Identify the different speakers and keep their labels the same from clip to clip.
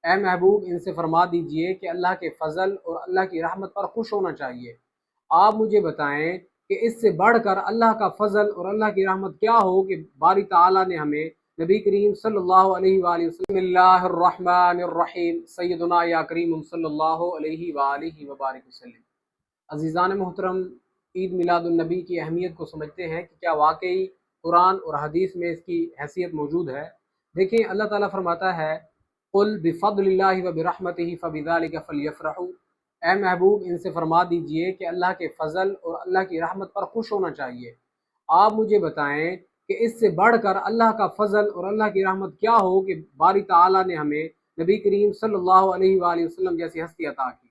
Speaker 1: اے محبوب इनसे फरमा दीजिए कि अल्लाह के फजल और अल्लाह की रहमत पर खुश होना चाहिए। आप मुझे बताएं कि इससे बढ़कर अल्लाह का फजल और अल्लाह की रहमत क्या हो कि बारी ताला ने हमें नबी करीम सल्लल्लाहु अलैहि वसल्लम सैयदना या करीम सल्लल्लाहु अलैहि वसल्लम। अजीज़ान मोहतरम, ईद मिलादुन्नबी की अहमियत को समझते हैं कि क्या वाकई कुरान और हदीस में इसकी हैसियत मौजूद है। देखिए, अल्लाह ताला फरमाता है कुल बिफद्लिल्लाहि व बिरहमतिहि फबिज़ालिका फलयफ़रहू। ए महबूब इनसे फरमा दीजिए कि अल्लाह के फजल और अल्लाह की रहमत पर खुश होना चाहिए। आप मुझे बताएं कि इससे बढ़कर अल्लाह का फजल और अल्लाह की रहमत क्या हो कि बारी ताला ने हमें नबी करीम सल्लल्लाहु अलैहि वसल्लम जैसी हस्ती अता की,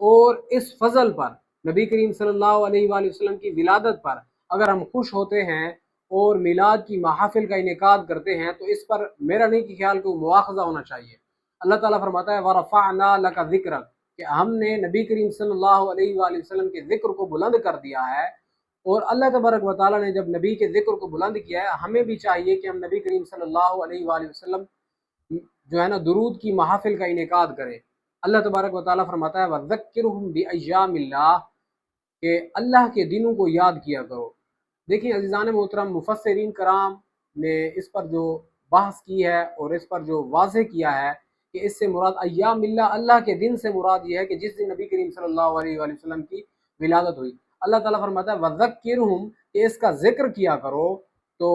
Speaker 1: और इस फजल पर, नबी करीम सल्लल्लाहु अलैहि वसल्लम की विलादत पर अगर हम खुश होते हैं और मिलाद की महफिल का इनेकाद करते हैं तो इस पर मेरा नहीं कि ख्याल को मुआखजा होना चाहिए। अल्लाह ताला फरमाता है वरफ़अना लका ज़िक्रक, कि हमने नबी करीम सल्लल्लाहु अलैहि वसल्लम के ज़िक्र को बुलंद कर दिया है। और अल्लाह तबारक व तआला ने जब नबी के ज़िक्र को बुलंद किया है, हमें भी चाहिए कि हम नबी करीम सल्लल्लाहु अलैहि वसल्लम जो है ना दुरूद की महफिल का इनेकाद करें। अल्लाह तबारक व तआला फरमाता है वज़क्किरहुम बिअय्यामिल्लाह, कि अल्लाह के दिनों को याद किया करो। देखिए अज़ीज़ान मोहतरम, मुफस्सिरीन कराम ने इस पर जो बहस की है और इस पर जो वाज़ेह किया है कि इससे मुराद अय्यामिल्लाह, अल्लाह के दिन से मुराद ये है कि जिस दिन नबी करीम सल्लल्लाहु अलैहि वसल्लम की विलादत हुई। अल्लाह ताला फरमाता है वज़क्किरहुम, कि इसका जिक्र किया करो। तो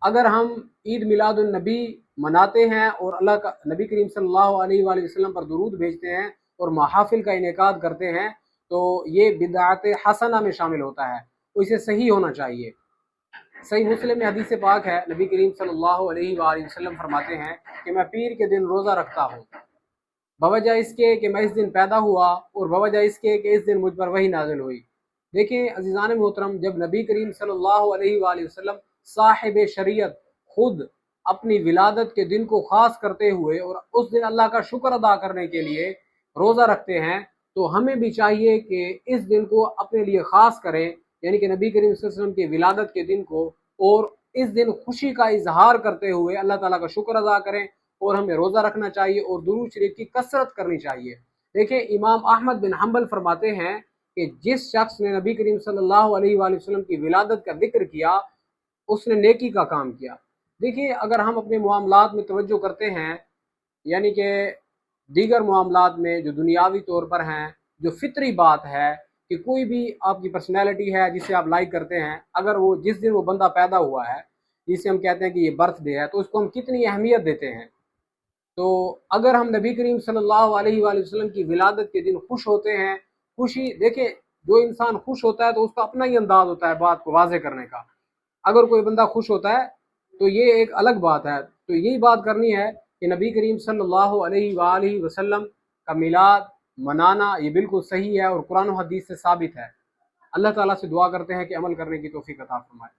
Speaker 1: अगर हम ईद मिलादुन नबी मनाते हैं और अल्लाह का नबी करीम सल्लल्लाहु अलैहि वसल्लम पर दुरूद भेजते हैं और महाफिल का इनेकाद करते हैं तो ये बिदअत हसना में शामिल होता है, तो इसे सही होना चाहिए। सही मुस्लिम में हदीस पाक है, नबी करीम सल्लल्लाहु अलैहि वसल्लम फरमाते हैं कि मैं पीर के दिन रोज़ा रखता हूँ बवजह इसके कि मैं इस दिन पैदा हुआ और बवजह इसके कि इस दिन मुझ पर वही नाजिल हुई। देखिए अज़ीज़ान मोहतरम, जब नबी करीम सल्लल्लाहु अलैहि वसल्लम साहिब शरीयत खुद अपनी विलादत के दिन को ख़ास करते हुए और उस दिन अल्लाह का शुक्र अदा करने के लिए रोज़ा रखते हैं, तो हमें भी चाहिए कि इस दिन को अपने लिए ख़ास करें, यानी कि नबी करीम सल्लल्लाहु अलैहि वसल्लम की विलादत के दिन को, और इस दिन खुशी का इजहार करते हुए अल्लाह ताला का शुक्र अदा करें। और हमें रोज़ा रखना चाहिए और दुरूद शरीफ की कसरत करनी चाहिए। देखिए इमाम अहमद बिन हम्बल फरमाते हैं कि जिस शख्स ने नबी करीम सल्लल्लाहु अलैहि वसल्लम की विलादत का जिक्र किया उसने नेकी का काम किया। देखिए अगर हम अपने मामलात में तवज्जो करते हैं, यानी कि दीगर मामलात में जो दुनियावी तौर पर हैं, जो फितरी बात है कि कोई भी आपकी पर्सनैलिटी है जिसे आप लाइक करते हैं, अगर वो जिस दिन वो बंदा पैदा हुआ है जिसे हम कहते हैं कि ये बर्थडे है, तो उसको हम कितनी अहमियत देते हैं। तो अगर हम नबी करीम सल्लल्लाहु अलैहि वसल्लम की विलादत के दिन खुश होते हैं, खुशी देखिए, जो इंसान खुश होता है तो उसका अपना ही अंदाज होता है बात को वाज़ेह करने का। अगर कोई बंदा खुश होता है तो ये एक अलग बात है। तो यही बात करनी है कि नबी करीम सल्लल्लाहु अलैहि वसल्लम का मिलाद मनाना ये बिल्कुल सही है और कुरान और हदीस से साबित है। अल्लाह ताला से दुआ करते हैं कि अमल करने की तौफीक अता फरमाए।